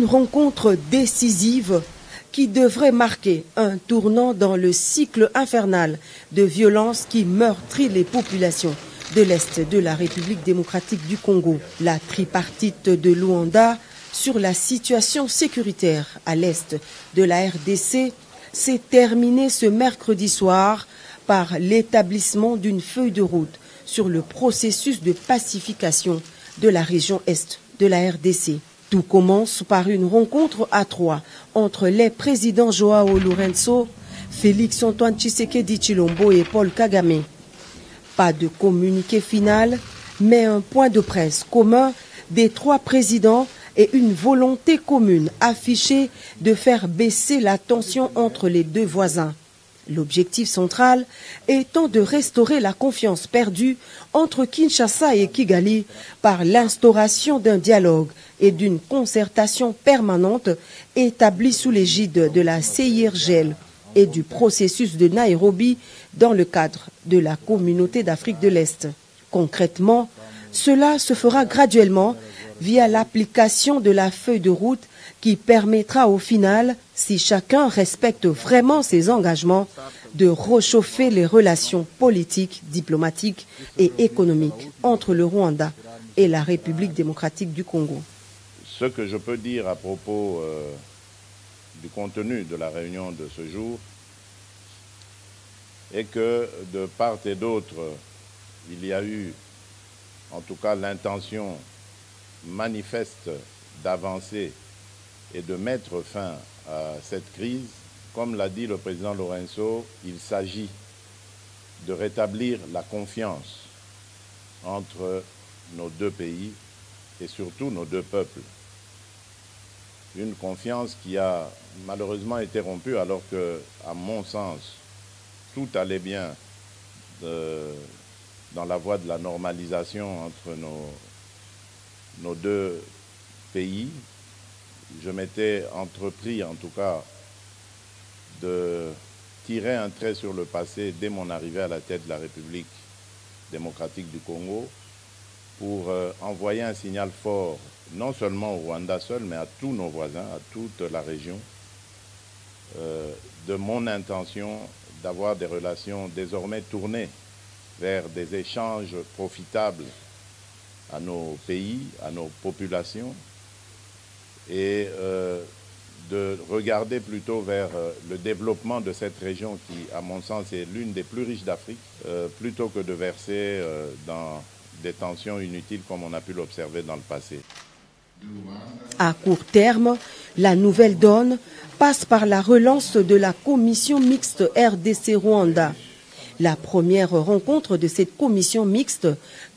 Une rencontre décisive qui devrait marquer un tournant dans le cycle infernal de violence qui meurtrit les populations de l'Est de la République démocratique du Congo. La tripartite de Luanda sur la situation sécuritaire à l'Est de la RDC s'est terminée ce mercredi soir par l'établissement d'une feuille de route sur le processus de pacification de la région Est de la RDC. Tout commence par une rencontre à trois entre les présidents Joao Lourenço, Félix Antoine Tshisekedi Tshilombo et Paul Kagame. Pas de communiqué final, mais un point de presse commun des trois présidents et une volonté commune affichée de faire baisser la tension entre les deux voisins. L'objectif central étant de restaurer la confiance perdue entre Kinshasa et Kigali par l'instauration d'un dialogue et d'une concertation permanente établie sous l'égide de la CIRGL et du processus de Nairobi dans le cadre de la communauté d'Afrique de l'Est. Concrètement, cela se fera graduellement via l'application de la feuille de route qui permettra au final, si chacun respecte vraiment ses engagements, de réchauffer les relations politiques, diplomatiques et économiques entre le Rwanda et la République démocratique du Congo. Ce que je peux dire à propos du contenu de la réunion de ce jour est que de part et d'autre, il y a eu en tout cas l'intention manifeste d'avancer et de mettre fin à cette crise. Comme l'a dit le président Lourenço, il s'agit de rétablir la confiance entre nos deux pays et surtout nos deux peuples. Une confiance qui a malheureusement été rompue alors que, à mon sens, tout allait bien dans la voie de la normalisation entre nos deux pays. Je m'étais entrepris, en tout cas, de tirer un trait sur le passé dès mon arrivée à la tête de la République démocratique du Congo pour envoyer un signal fort, non seulement au Rwanda seul, mais à tous nos voisins, à toute la région, de mon intention d'avoir des relations désormais tournées vers des échanges profitables à nos pays, à nos populations, et de regarder plutôt vers le développement de cette région qui, à mon sens, est l'une des plus riches d'Afrique, plutôt que de verser dans des tensions inutiles comme on a pu l'observer dans le passé. À court terme, la nouvelle donne passe par la relance de la commission mixte RDC-Rwanda. La première rencontre de cette commission mixte,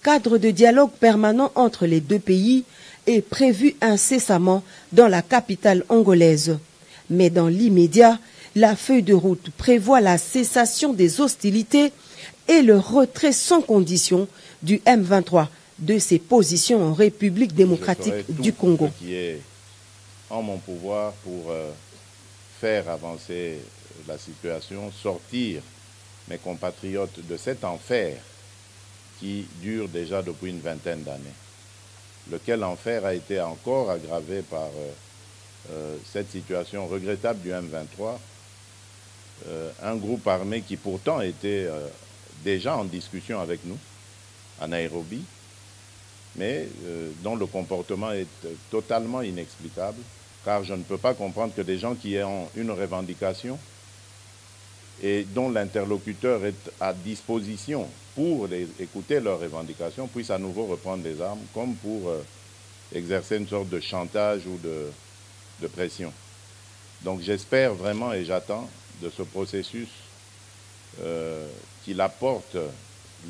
cadre de dialogue permanent entre les deux pays, est prévue incessamment dans la capitale angolaise. Mais dans l'immédiat, la feuille de route prévoit la cessation des hostilités et le retrait sans condition du M23 de ses positions en République démocratique du Congo. Ce qui est en mon pouvoir pour faire avancer la situation, sortir mes compatriotes de cet enfer qui dure déjà depuis une vingtaine d'années. Lequel enfer a été encore aggravé par cette situation regrettable du M23, un groupe armé qui pourtant était déjà en discussion avec nous à Nairobi, mais dont le comportement est totalement inexplicable, car je ne peux pas comprendre que des gens qui ont une revendication et dont l'interlocuteur est à disposition pour écouter leurs revendications, puissent à nouveau reprendre les armes, comme pour exercer une sorte de chantage ou de pression. Donc j'espère vraiment et j'attends de ce processus qu'il apporte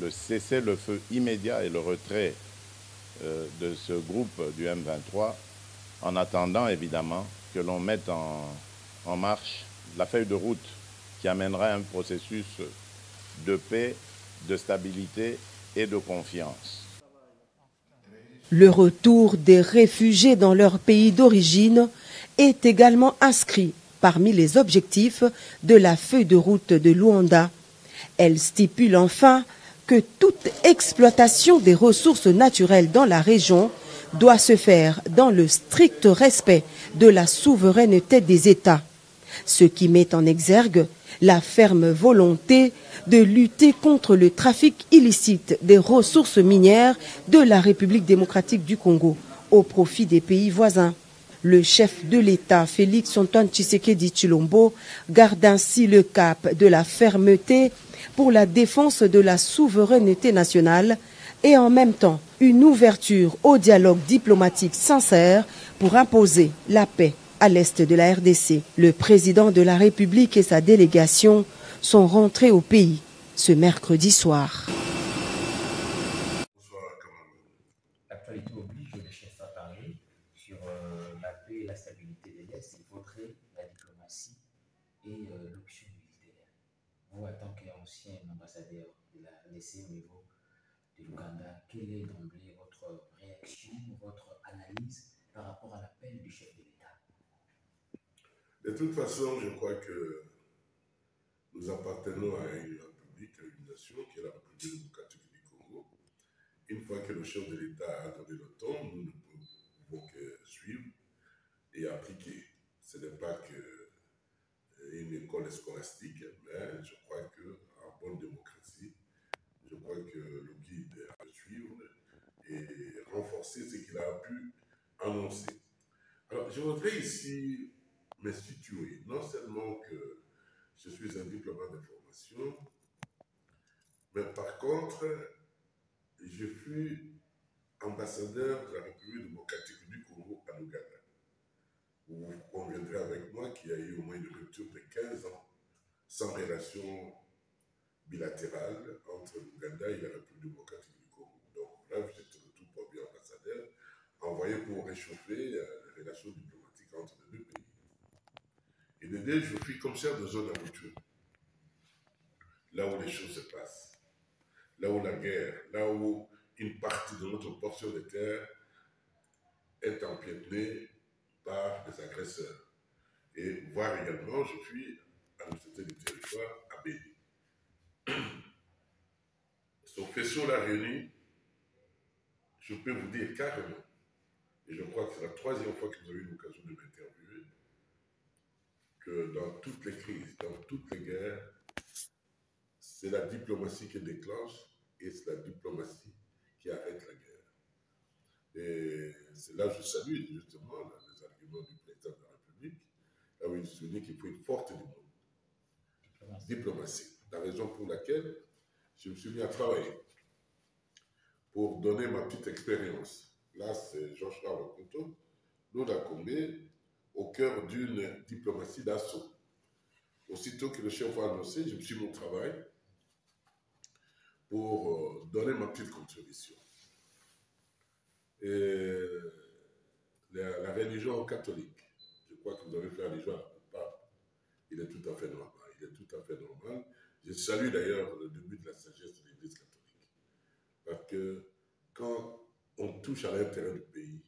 le cessez-le-feu immédiat et le retrait de ce groupe du M23, en attendant évidemment que l'on mette en marche la feuille de route qui amènera un processus de paix, de stabilité et de confiance. Le retour des réfugiés dans leur pays d'origine est également inscrit parmi les objectifs de la feuille de route de Luanda. Elle stipule enfin que toute exploitation des ressources naturelles dans la région doit se faire dans le strict respect de la souveraineté des États, ce qui met en exergue la ferme volonté de lutter contre le trafic illicite des ressources minières de la République démocratique du Congo au profit des pays voisins. Le chef de l'État, Félix Antoine Tshisekedi Tshilombo, garde ainsi le cap de la fermeté pour la défense de la souveraineté nationale et en même temps une ouverture au dialogue diplomatique sincère pour imposer la paix à l'est de la RDC. Le président de la République et sa délégation sont rentrés au pays ce mercredi soir. L'actualité oblige le chef à parler sur la paix et la stabilité de l'Est. Il faudrait la diplomatie et l'option militaire. Vous, en tant qu'ancien ambassadeur de la RDC au niveau de l'Ouganda, quelle est d'emblée votre réaction, votre analyse par rapport à l'appel du chef de l'État? De toute façon, je crois que nous appartenons à une république, à une nation qui est la République démocratique du Congo. Une fois que le chef de l'État a donné le ton, nous ne pouvons que suivre et appliquer. Ce n'est pas qu'une école scolastique, mais je crois qu'en bonne démocratie, je crois que le guide a suivre et renforcer ce qu'il a pu annoncer. Alors, je voudrais ici me situer, non seulement que je suis un diplomate d'information, mais par contre, je fus ambassadeur de la République démocratique du Congo à l'Ouganda. Vous conviendrez avec moi qu'il y a eu au moins une rupture de 15 ans sans relation bilatérale entre l'Ouganda et la République démocratique du Congo. Donc là, j'étais le tout premier ambassadeur envoyé pour réchauffer les relations diplomatiques entre les deux pays. Et de deux, je suis commissaire de zone à rupture, là où les choses se passent, là où la guerre, là où une partie de notre portion de terre est empiétée par des agresseurs. Et voir également, je suis à l'université du territoire à Béni. Sauf question-là réunie, je peux vous dire carrément, et je crois que c'est la troisième fois que vous avez eu l'occasion de m'interviewer, que dans toutes les crises, dans toutes les guerres, c'est la diplomatie qui déclenche et c'est la diplomatie qui arrête la guerre. Et c'est là que je salue justement les arguments du président de la République, là où il souligne qu'il faut une forte diplomatie. La raison pour laquelle je me suis mis à travailler pour donner ma petite expérience. Là, c'est Georges-Charles Couteau, nous Combé, au cœur d'une diplomatie d'assaut. Aussitôt que le chef a annoncé, je me suis mis au travail pour donner ma petite contribution. Et la religion catholique, je crois que vous avez fait allusion au pape, il est tout à fait normal. Il est tout à fait normal. Je salue d'ailleurs le début de la sagesse de l'Église catholique. Parce que quand on touche à l'intérêt du pays,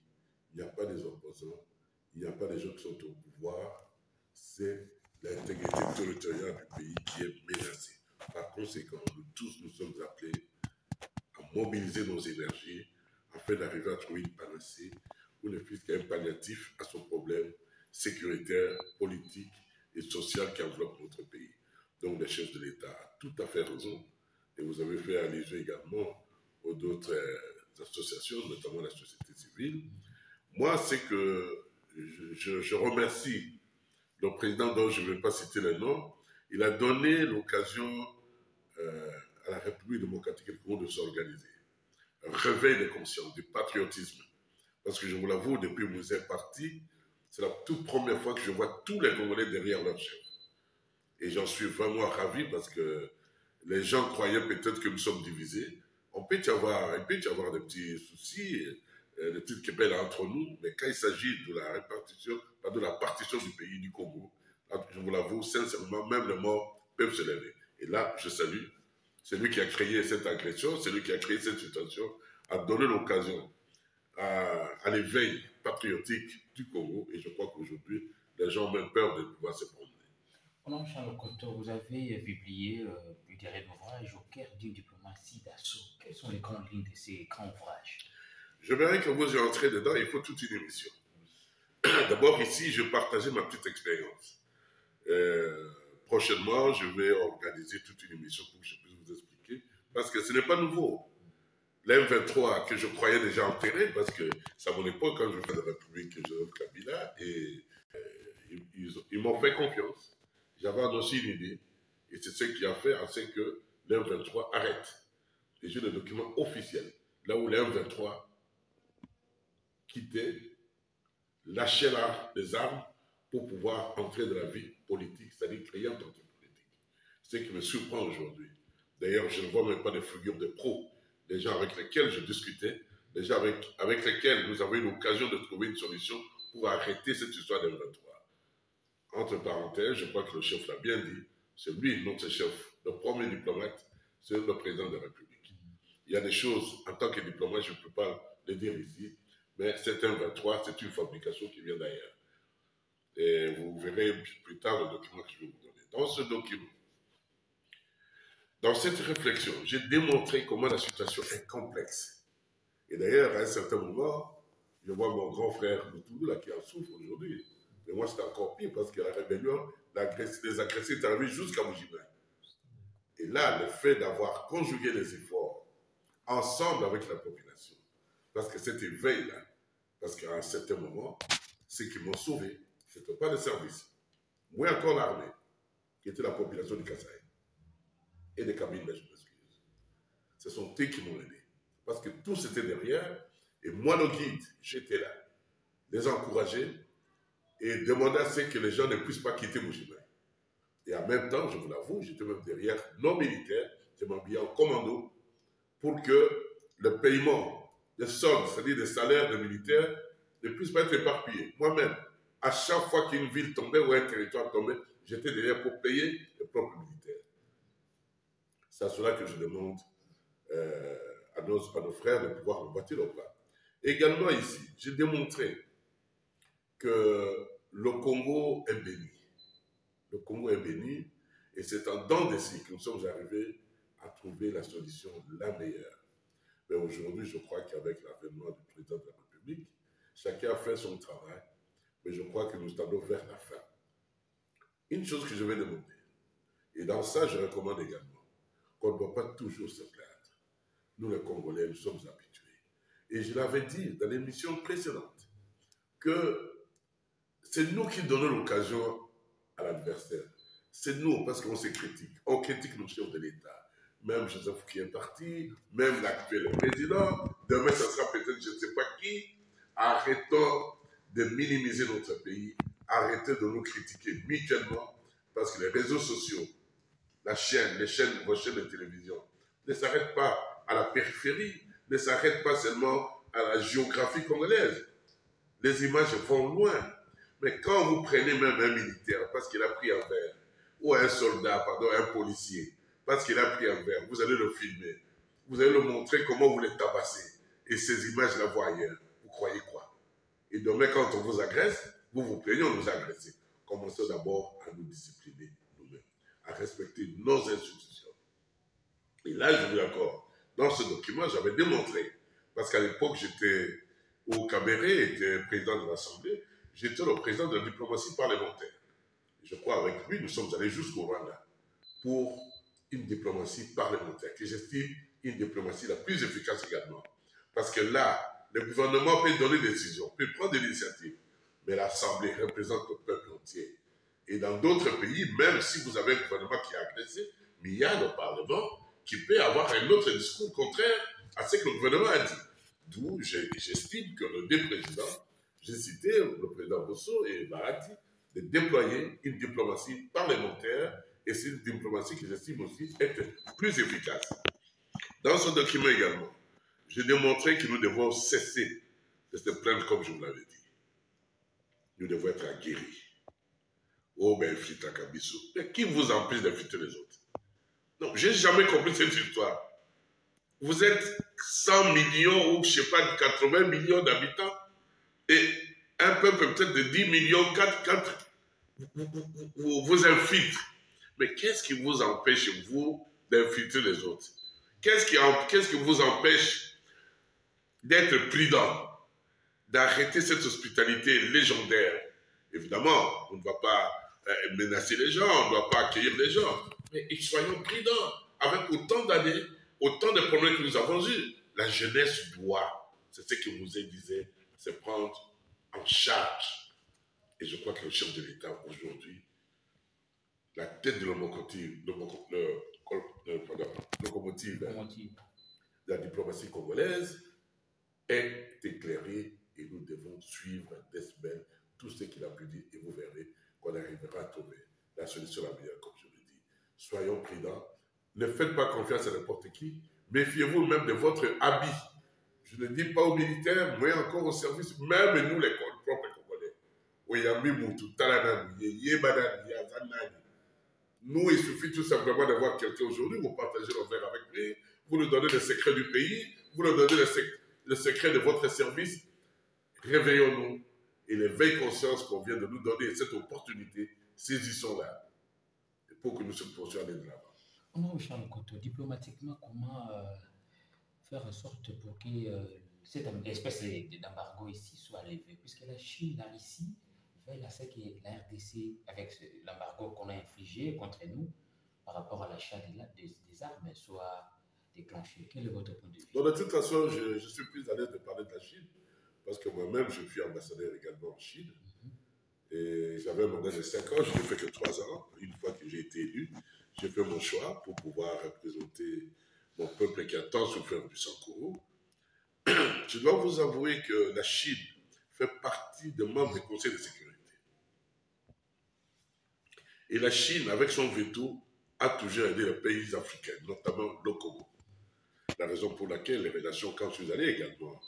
il n'y a pas des opposants, il n'y a pas des gens qui sont au pouvoir, c'est l'intégrité territoriale du pays qui est menacée. Par conséquent, nous tous nous sommes appelés à mobiliser nos énergies afin d'arriver à trouver une panacée ou ne fût qu'un palliatif à son problème sécuritaire, politique et social qui enveloppe notre pays. Donc le chef de l'État a tout à fait raison, et vous avez fait allusion également aux d'autres associations, notamment la société civile. Moi, c'est que je remercie le président dont je ne vais pas citer le nom. Il a donné l'occasion à la République démocratique du Congo de s'organiser. Un réveil de conscience, du patriotisme. Parce que je vous l'avoue, depuis que vous êtes parti, c'est la toute première fois que je vois tous les Congolais derrière leur chef. Et j'en suis vraiment ravi parce que les gens croyaient peut-être que nous sommes divisés. Il peut y avoir des petits soucis, des petites querelles entre nous, mais quand il s'agit de la répartition, de la partition du pays du Congo, je vous l'avoue, sincèrement, même les morts peuvent se lever. Et là, je salue celui qui a créé cette agression, celui qui a créé cette situation, a donné l'occasion à l'éveil patriotique du Congo. Et je crois qu'aujourd'hui, les gens ont même peur de pouvoir se promener. Madame Charles Couteau, vous avez publié une série d'ouvrages au cœur d'une diplomatie d'assaut. Quelles sont les grandes lignes de ces grands ouvrages? Je verrai que vous entrez dedans, il faut toute une émission. D'abord, ici, je partageais ma petite expérience. Prochainement, je vais organiser toute une émission pour que je puisse vous expliquer, parce que ce n'est pas nouveau. L'M23, que je croyais déjà enterré, parce que c'est à mon époque, quand je faisais la République Joseph Kabila, et ils m'ont fait confiance. J'avais aussi une idée, et c'est ce qui a fait en sorte que l'M23 arrête. Et j'ai le document officiel, là où l'M23 quittait, lâchait les armes pour pouvoir entrer dans la vie politique, c'est-à-dire créer un parti politique. C'est ce qui me surprend aujourd'hui. D'ailleurs, je ne vois même pas de figures de pros, des gens avec lesquels je discutais, des gens avec lesquels nous avons eu l'occasion de trouver une solution pour arrêter cette histoire d'M23. Entre parenthèses, je crois que le chef l'a bien dit, c'est lui notre chef, le premier diplomate, c'est le président de la République. Il y a des choses, en tant que diplomate, je ne peux pas les dire ici, mais cet M23, c'est une fabrication qui vient d'ailleurs. Et vous verrez plus tard le document que je vais vous donner. Dans ce document, dans cette réflexion, j'ai démontré comment la situation est complexe. Et d'ailleurs, à un certain moment, je vois mon grand frère Moutoulou là qui en souffre aujourd'hui. Mais moi, c'était encore pire parce que la rébellion, les agressés sont arrivés jusqu'à Mujimai. Et là, le fait d'avoir conjugué les efforts ensemble avec la population, parce que cet éveil-là, parce qu'à un certain moment, ceux qui m'ont sauvé, ce n'était pas le service, moins encore l'armée, qui était la population du Kasaï et des cabines, je m'excuse. Ce sont eux qui m'ont aidé. Parce que tous étaient derrière, et moi, le guide, j'étais là, les encourager et demander à ce que les gens ne puissent pas quitter Mujimai. Et en même temps, je vous l'avoue, j'étais même derrière nos militaires, je m'habillais en commando pour que le paiement des soldes, c'est-à-dire des salaires des militaires, ne puisse pas être éparpillé. Moi-même, à chaque fois qu'une ville tombait ou un territoire tombait, j'étais derrière pour payer les propres militaires. C'est à cela que je demande à nos frères de pouvoir me bâtir le pas. Également ici, j'ai démontré que le Congo est béni. Le Congo est béni et c'est en dents de scie que nous sommes arrivés à trouver la solution la meilleure. Mais aujourd'hui, je crois qu'avec l'avènement du président de la République, chacun a fait son travail, mais je crois que nous allons vers la fin. Une chose que je vais demander, et dans ça, je recommande également qu'on ne doit pas toujours se plaindre. Nous, les Congolais, nous sommes habitués. Et je l'avais dit dans l'émission précédente, que c'est nous qui donnons l'occasion à l'adversaire. C'est nous, parce qu'on se critique. On critique nos chefs de l'État. Même Joseph qui est parti, même l'actuel président. Demain, ça sera peut-être je ne sais pas qui. Arrêtons de minimiser notre pays. Arrêtez de nous critiquer mutuellement. Parce que les réseaux sociaux, vos chaînes de télévision, ne s'arrêtent pas à la périphérie, ne s'arrêtent pas seulement à la géographie congolaise. Les images vont loin. Mais quand vous prenez même un militaire parce qu'il a pris un verre, ou un soldat, pardon, un policier, parce qu'il a pris un verre, vous allez le filmer, vous allez le montrer comment vous les tabassez, et ces images-là vont ailleurs. Vous croyez quoi? Et demain, quand on vous agresse, vous vous plaignez, on nous agresse. Commençons d'abord à nous discipliner nous-mêmes, à respecter nos institutions. Et là, je vous l'accorde. Dans ce document, j'avais démontré, parce qu'à l'époque, j'étais au Kabéré, était président de l'Assemblée, j'étais le président de la diplomatie parlementaire. Je crois avec lui, nous sommes allés jusqu'au Rwanda pour une diplomatie parlementaire, que j'estime une diplomatie la plus efficace également. Parce que là, le gouvernement peut donner des décisions, peut prendre des initiatives, mais l'Assemblée représente le peuple entier. Et dans d'autres pays, même si vous avez un gouvernement qui est agressé, mais il y a le Parlement qui peut avoir un autre discours contraire à ce que le gouvernement a dit. D'où j'estime que les deux présidents, j'ai cité le président Bosso et Barati, de déployer une diplomatie parlementaire et c'est une diplomatie que j'estime aussi être plus efficace. Dans ce document également, j'ai démontré que nous devons cesser de se plaindre comme je vous l'avais dit. Nous devons être aguerris. Oh ben, Flita Kabiso. Mais qui vous empêche d'inviter les autres? Non, j'ai jamais compris cette histoire. Vous êtes 100 millions ou je ne sais pas, 80 millions d'habitants et un peuple peut-être de 10 millions, 4 vous infiltre. Mais qu'est-ce qui vous empêche, vous, d'infiltrer les autres? Qu'est-ce qui vous empêche d'être prudent, d'arrêter cette hospitalité légendaire. Évidemment, on ne va pas menacer les gens, on ne doit pas accueillir les gens, mais soyons prudents. Avec autant d'années, autant de problèmes que nous avons eus, la jeunesse doit, c'est ce que vous disais, se prendre en charge. Et je crois que le chef de l'État aujourd'hui, la tête de locomotive de la diplomatie congolaise est éclairée et nous devons suivre d'Esbel tout ce qu'il a pu dire et vous verrez qu'on arrivera à trouver la solution la meilleure, comme je le dis. Soyons prudents, ne faites pas confiance à n'importe qui, méfiez-vous même de votre habit. Je ne dis pas aux militaires, mais encore au service, même nous les propres Congolais. Nous, il suffit tout simplement de voir quelqu'un aujourd'hui, vous partagez le verre avec lui, vous nous donnez le secret du pays, vous nous donnez le secret de votre service. Réveillons-nous et l'éveil conscience qu'on vient de nous donner, cette opportunité, saisissons-la pour que nous puissions aller de l'avant. Honorable Charles Koto, diplomatiquement, comment faire en sorte pour que cette espèce d'embargo ici soit levée, puisque la Chine a ici veille à ce que la RDC, avec l'embargo qu'on a infligé contre nous par rapport à l'achat des armes, soit déclenché. Quel est votre point de vue? Bon, de toute façon, je suis plus à l'aise de parler de la Chine, parce que moi-même, je suis ambassadeur également en Chine. Et j'avais un mandat de 5 ans, je n'ai fait que 3 ans. Une fois que j'ai été élu, j'ai fait mon choix pour pouvoir représenter mon peuple qui a tant souffert du Sankoro. Je dois vous avouer que la Chine fait partie des membres du Conseil de sécurité. Et la Chine, avec son veto, a toujours aidé les pays africains, notamment le Congo. La raison pour laquelle les relations, quand je suis allé également,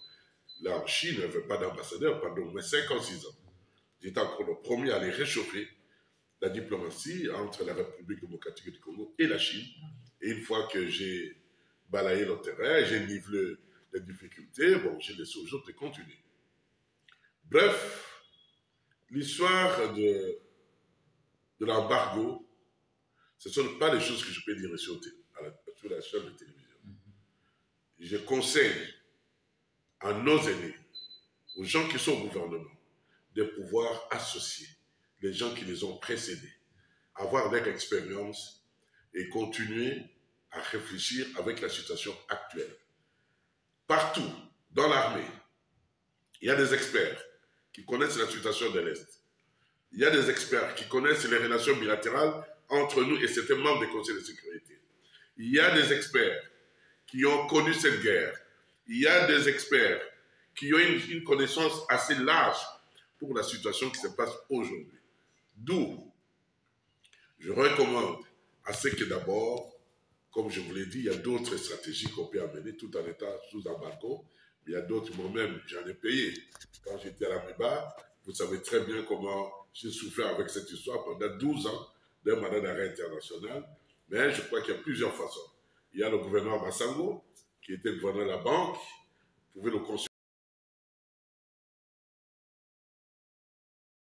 là en Chine, ne veut pas d'ambassadeur pendant au moins 5 ans, 6 ans. J'étais encore le premier à les réchauffer la diplomatie entre la République démocratique du Congo et la Chine. Et une fois que j'ai balayé le terrain, j'ai nivelé les difficultés, bon, j'ai laissé aux autres de continuer. Bref, l'histoire de l'embargo, ce ne sont pas les choses que je peux dire sur la chaîne de télévision. Je conseille à nos aînés, aux gens qui sont au gouvernement, de pouvoir associer les gens qui les ont précédés, avoir leur expérience et continuer à réfléchir avec la situation actuelle. Partout, dans l'armée, il y a des experts qui connaissent la situation de l'Est. Il y a des experts qui connaissent les relations bilatérales entre nous et certains membres des conseils de sécurité. Il y a des experts qui ont connu cette guerre. Il y a des experts qui ont une connaissance assez large pour la situation qui se passe aujourd'hui. D'où, je recommande à ce que d'abord, comme je vous l'ai dit, il y a d'autres stratégies qu'on peut amener tout en étant sous embargo. Mais il y a d'autres, moi-même, j'en ai payé. Quand j'étais à la MEBA, vous savez très bien comment j'ai souffert avec cette histoire pendant 12 ans d'un mandat d'arrêt international. Mais je crois qu'il y a plusieurs façons. Il y a le gouverneur Massango, qui était le gouverneur de la banque. Vous pouvez le consulter.